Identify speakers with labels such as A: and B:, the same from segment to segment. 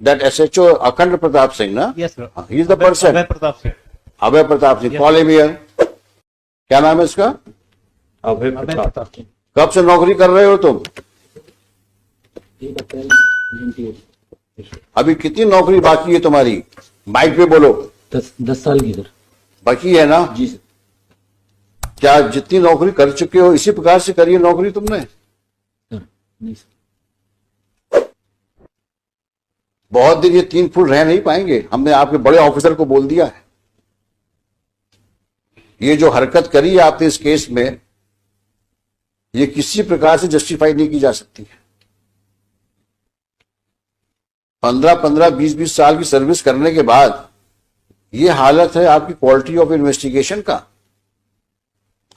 A: That SHO Akhand Pratap Singh, na?
B: Yes, sir.
A: He is the person.
B: Abhay Pratap Singh.
A: Abhay Pratap Singh, call him here. क्या नाम है इसका?
B: अभय प्रताप सिंह।
A: कब से नौकरी कर रहे हो तुम? अभी कितनी नौकरी बाकी है तुम्हारी? माइक पे बोलो।
C: 10 साल की सर।
A: बाकी है ना?
C: जी सर।
A: क्या जितनी नौकरी कर चुके हो इसी प्रकार से करी है नौकरी तुमने?
C: सर नहीं सर।
A: बहुत दिन ये 3 फुट रह नहीं पाएंगे। हमने आपके बड़े ऑफिसर को बोल दिया है। ये जो हरकत करी है आपने इस केस में, ये किसी प्रकार से जस्टिफाई नहीं की जा सकती है। 15-15, 20-20 साल की सर्विस करने के बाद ये हालत है आपकी क्वालिटी ऑफ इन्वेस्टिगेशन का।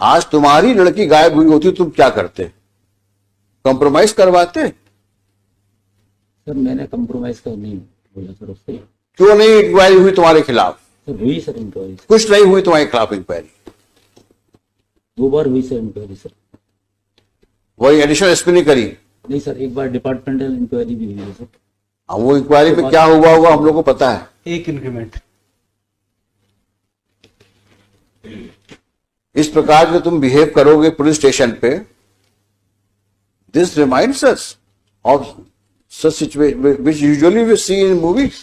A: आज तुम्हारी लड़की गायब हुई होती तुम क्या करते? कॉम्प्रोमाइज करवाते?
C: सर मैंने कंप्रोमाइज कर नहीं बोला सर उससे।
A: क्यों नहीं इंक्वायरी हुई तुम्हारे खिलाफ?
C: सर हुई सर इंक्वायरी।
A: कुछ नहीं हुई तुम्हारे खिलाफ इंक्वायरी?
C: 2 बार हुई सर इंक्वायरी सर।
A: वही एडिशनल एसपी ने करी?
C: नहीं सर, एक बार डिपार्टमेंटल इंक्वायरी भी हुई है सर।
A: वो इंक्वायरी में क्या हुआ होगा हम लोग को पता है।
B: एक इंक्रीमेंट।
A: इस प्रकार से तुम बिहेव करोगे पुलिस स्टेशन पे, this reminds us of such situation which usually we see in movies.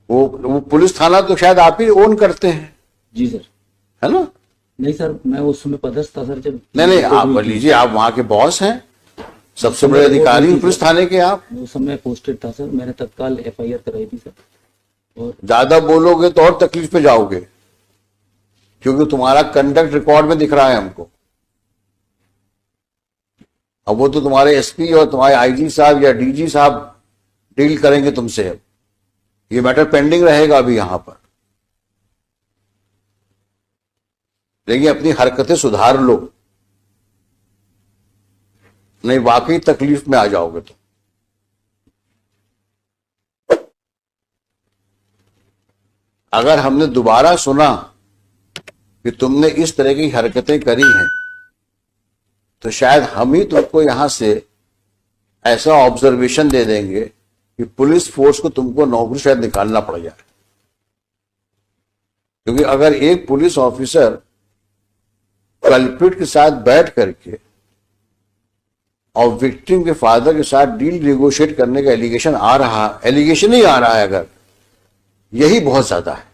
A: वो पुलिस थाना तो शायद आप ही ओन करते हैं।
C: जी सर।
A: है ना?
C: नहीं सर, मैं उस समय पदस्थ था सर जब।
A: नहीं, आप लीजिए, आप वहां के बॉस हैं, सबसे बड़े अधिकारी पुलिस थाने के आप।
C: उस समय पोस्टेड था सर, मैंने तत्काल FIR कराई थी सर। और
A: ज्यादा बोलोगे तो और तकलीफ में जाओगे, क्योंकि तुम्हारा कंडक्ट रिकॉर्ड में दिख रहा है हमको। अब वो तो तुम्हारे एसपी और तुम्हारे IG साहब या DG साहब डील करेंगे तुमसे। ये मैटर पेंडिंग रहेगा अभी यहां पर। लेकिन अपनी हरकतें सुधार लो, नहीं वाकई तकलीफ में आ जाओगे तुम। अगर हमने दोबारा सुना कि तुमने इस तरह की हरकतें करी हैं, तो शायद हम ही तुमको यहां से ऐसा ऑब्जर्वेशन दे देंगे कि पुलिस फोर्स को तुमको नौकरी शायद निकालना पड़ जाए। क्योंकि अगर एक पुलिस ऑफिसर कल्प्रिट के साथ बैठ करके और विक्टिम के फादर के साथ डील नेगोशिएट करने का एलिगेशन ही आ रहा है, अगर यही बहुत ज्यादा है।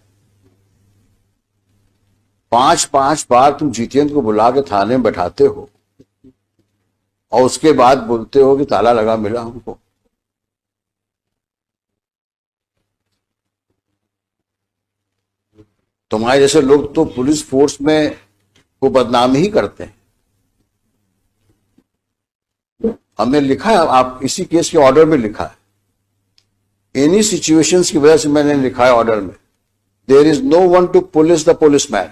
A: 5-5 बार तुम जीतेंद्र को बुला के थाने में बैठाते हो और उसके बाद बोलते हो कि ताला लगा मिला हमको। तुम्हारे जैसे लोग तो पुलिस फोर्स में को बदनाम ही करते हैं। हमने लिखा है, आप इसी केस के ऑर्डर में लिखा है, एनी सिचुएशंस की वजह से मैंने लिखा है ऑर्डर में, there is no one to police the policeman.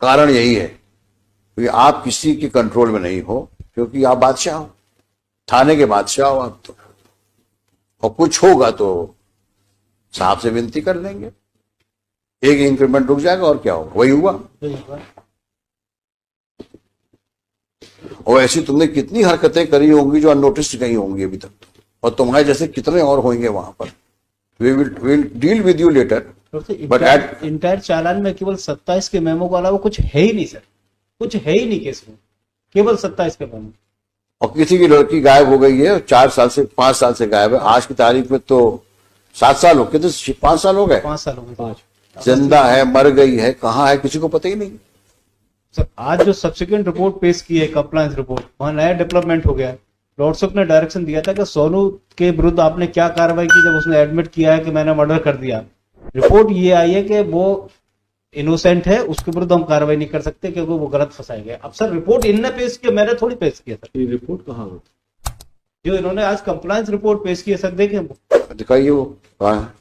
A: कारण यही है कि आप किसी के कंट्रोल में नहीं हो, क्योंकि आप बादशाह हो, थाने के बादशाह हो आप तो। और कुछ होगा तो साहब से विनती कर लेंगे, एक इंक्रीमेंट रुक जाएगा और क्या होगा। वही हुआ। और ऐसी तुमने कितनी हरकतें करी होंगी जो अननोटिस्ड गई होंगी अभी तक तो। और तुम्हारे जैसे कितने और होंगे वहां पर। We will deal with you later. But at
B: entire चालान में केवल 27 के मेमो के अलावा कुछ है ही नहीं सर, कुछ है ही नहीं केस में, केवल 27 के मेमो।
A: और किसी की लड़की गायब हो गई है, 4 साल से 5 साल से गायब है। आज की तारीख में तो 7 साल हो गए, तो 5 साल हो गए।
B: 5 साल हो गए। 5
A: जिंदा है, मर गई है, कहाँ है, किसी को पता ही नहीं।
B: सर आज जो सब्सिक्वेंट रिपोर्ट पेश की है, कंप्लायंस रिपोर्ट, वहां नया डेवलपमेंट हो गया है। लॉर्डशिप ने डायरेक्शन दिया था कि सोनू के विरुद्ध आपने क्या कार्रवाई की जब उसने एडमिट किया है कि मैंने मर्डर कर दिया। रिपोर्ट ये आई है कि वो इनोसेंट है, उसके विरुद्ध हम कार्रवाई नहीं कर सकते क्योंकि वो गलत फंसाया गया। अब सर रिपोर्ट इनने पेश किया, मैंने थोड़ी पेश किया सर।
C: ये रिपोर्ट कहाँ हो
B: जो इन्होंने आज कंप्लायंस रिपोर्ट पेश की है सर, देखें
A: दिखाइए वो कहाँ है।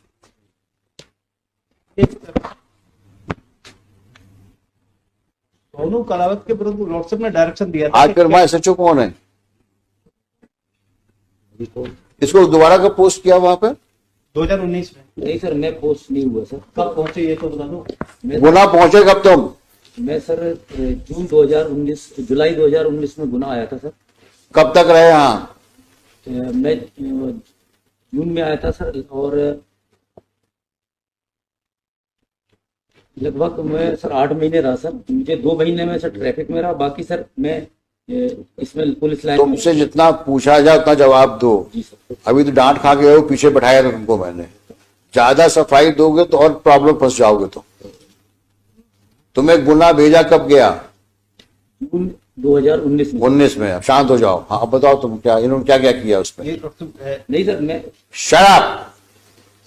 B: सोनू कलावत के विरुद्ध लॉर्डशिप ने डायरेक्शन दिया था।
A: आज फिर हमारे SHO कौन है? इसको दोबारा कब पोस्ट किया वहां पर?
B: 2019 में।
C: नहीं सर, मैं पोस्ट नहीं हुआ सर।
B: कब पहुंचे ये तो बता दो।
A: गुना पहुंचे कब तुम?
C: मैं सर जुलाई 2019 में गुना आया था सर।
A: कब तक रहे यहाँ?
C: मैं जून में आया था सर, और लगभग मैं सर 8 महीने रहा सर। मुझे 2 महीने में सर ट्रैफिक में रहा, बाकी सर मैं इसमें पुलिस लाइन में।
A: तुमसे जितना पूछा जाए उतना जवाब दो।
C: जी सर।
A: अभी तो डांट खा के हो, पीछे बैठाया था तुमको मैंने। ज्यादा सफाई दोगे तो और प्रॉब्लम फंस जाओगे। तो तुम्हें गुना भेजा कब गया?
C: जून 2019 में।
A: 19 में। अब शांत हो जाओ। हाँ अब बताओ तुम क्या, इन्होंने क्या क्या किया उसमें?
B: ये डॉक्टर
C: नहीं सर, मैं
A: शराब।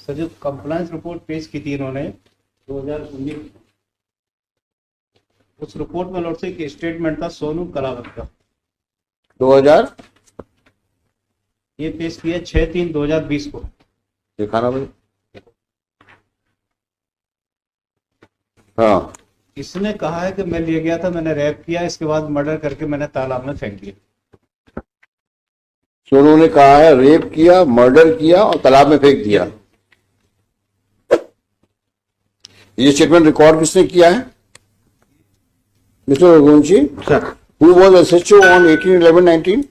B: सर जो कंप्लायंस रिपोर्ट पेश की थी इन्होंने 2019, उस रिपोर्ट में लॉर्ड से एक स्टेटमेंट था सोनू कलावत का,
A: 2000
B: ये पेश किया 6/3/2020 को।
A: दिखाना भाई। हाँ,
B: इसने कहा है कि मैं ले गया था, मैंने रैप किया, इसके बाद मर्डर करके मैंने तालाब में फेंक दिया।
A: सोनू ने कहा है रेप किया, मर्डर किया और तालाब में फेंक दिया। ये स्टेटमेंट रिकॉर्ड किसने किया है? Mister Raghuvanshi sir, who was SHO on 18/11/19?